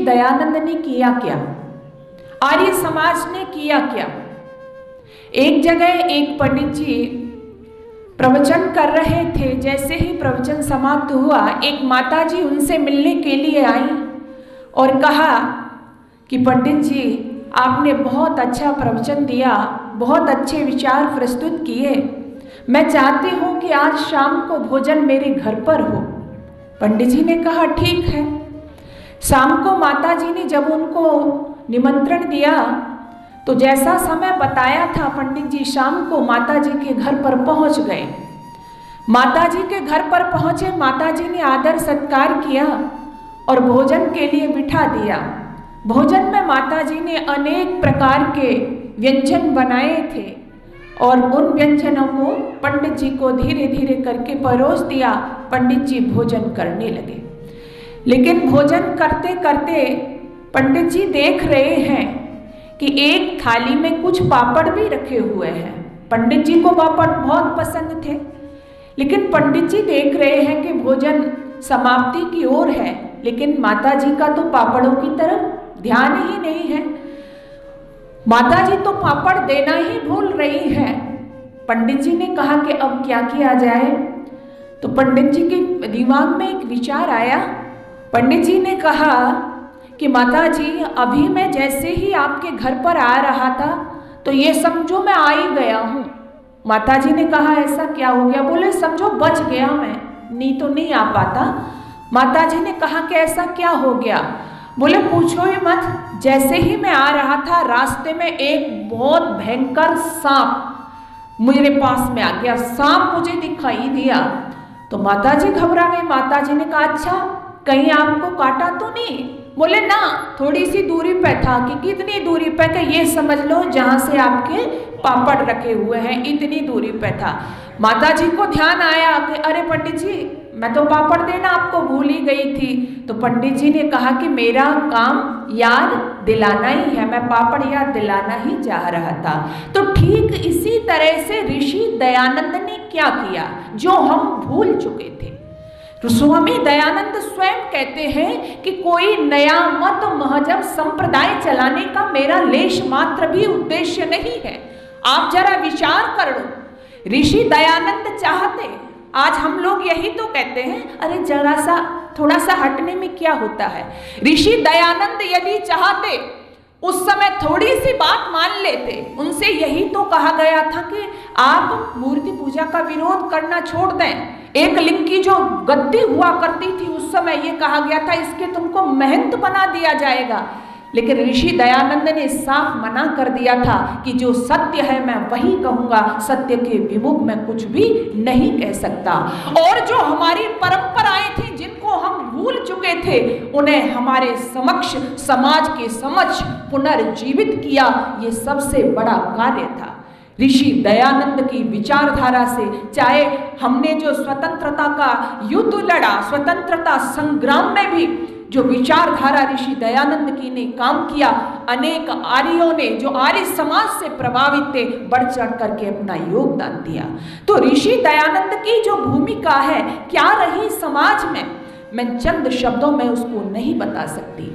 दयानंद ने किया क्या, आर्य समाज ने किया क्या। एक जगह एक पंडित जी प्रवचन कर रहे थे। जैसे ही प्रवचन समाप्त हुआ, एक माताजी उनसे मिलने के लिए आई और कहा कि पंडित जी, आपने बहुत अच्छा प्रवचन दिया, बहुत अच्छे विचार प्रस्तुत किए। मैं चाहती हूँ कि आज शाम को भोजन मेरे घर पर हो। पंडित जी ने कहा ठीक है। शाम को माता जी ने जब उनको निमंत्रण दिया तो जैसा समय बताया था, पंडित जी शाम को माता जी के घर पर पहुंच गए। माता जी के घर पर पहुंचे, माता जी ने आदर सत्कार किया और भोजन के लिए बिठा दिया। भोजन में माता जी ने अनेक प्रकार के व्यंजन बनाए थे और उन व्यंजनों को पंडित जी को धीरे धीरे करके परोस दिया। पंडित जी भोजन करने लगे, लेकिन भोजन करते करते पंडित जी देख रहे हैं कि एक थाली में कुछ पापड़ भी रखे हुए हैं। पंडित जी को पापड़ बहुत पसंद थे, लेकिन पंडित जी देख रहे हैं कि भोजन समाप्ति की ओर है, लेकिन माता जी का तो पापड़ों की तरफ ध्यान ही नहीं है। माता जी तो पापड़ देना ही भूल रही है। पंडित जी ने कहा कि अब क्या किया जाए। तो पंडित जी के दिमाग में एक विचार आया। पंडित जी ने कहा कि माता जी, अभी मैं जैसे ही आपके घर पर आ रहा था तो ये समझो मैं आ ही गया हूँ। माता जी ने कहा ऐसा क्या हो गया। बोले समझो बच गया, मैं नहीं तो नहीं आ पाता। माता जी ने कहा कि ऐसा क्या हो गया। बोले पूछो ही मत, जैसे ही मैं आ रहा था रास्ते में एक बहुत भयंकर सांप मेरे पास में आ गया। सांप मुझे दिखाई दिया तो माता जी घबरा गई। माता जी ने कहा अच्छा, कहीं आपको काटा तो नहीं। बोले ना, थोड़ी सी दूरी पे था। कि कितनी दूरी पे? कि ये समझ लो जहां से आपके पापड़ रखे हुए हैं, इतनी दूरी पे था। माता जी को ध्यान आया कि अरे पंडित जी, मैं तो पापड़ देना आपको भूल ही गई थी। तो पंडित जी ने कहा कि मेरा काम याद दिलाना ही है, मैं पापड़ याद दिलाना ही चाह रहा था। तो ठीक इसी तरह से ऋषि दयानंद ने क्या किया जो हम भूल चुके थे। तो स्वामी दयानंद स्वयं कहते हैं कि कोई नया मत महजब संप्रदाय चलाने का मेरा लेश मात्र भी उद्देश्य नहीं है। आप जरा विचार कर लो, ऋषि दयानंद चाहते, आज हम लोग यही तो कहते हैं अरे जरा सा थोड़ा सा हटने में क्या होता है। ऋषि दयानंद यदि चाहते उस समय थोड़ी सी बात मान लेते। उनसे यही तो कहा गया था कि आप मूर्ति पूजा का विरोध करना छोड़ दें। एक लिंग की जो गद्दी हुआ करती थी उस समय ये कहा गया था इसके तुमको महंत बना दिया जाएगा, लेकिन ऋषि दयानंद ने साफ मना कर दिया था कि जो सत्य है मैं वही कहूंगा, सत्य के विमुख मैं कुछ भी नहीं कह सकता। और जो हमारी परंपराएं थी जिनको हम भूल चुके थे, उन्हें हमारे समक्ष समाज के समक्ष पुनर्जीवित किया, ये सबसे बड़ा कार्य था। ऋषि दयानंद की विचारधारा से, चाहे हमने जो स्वतंत्रता का युद्ध लड़ा, स्वतंत्रता संग्राम में भी जो विचारधारा ऋषि दयानंद की ने काम किया, अनेक आर्यों ने जो आर्य समाज से प्रभावित थे बढ़ चढ़ करके अपना योगदान दिया। तो ऋषि दयानंद की जो भूमिका है क्या रही समाज में, मैं चंद शब्दों में उसको नहीं बता सकती।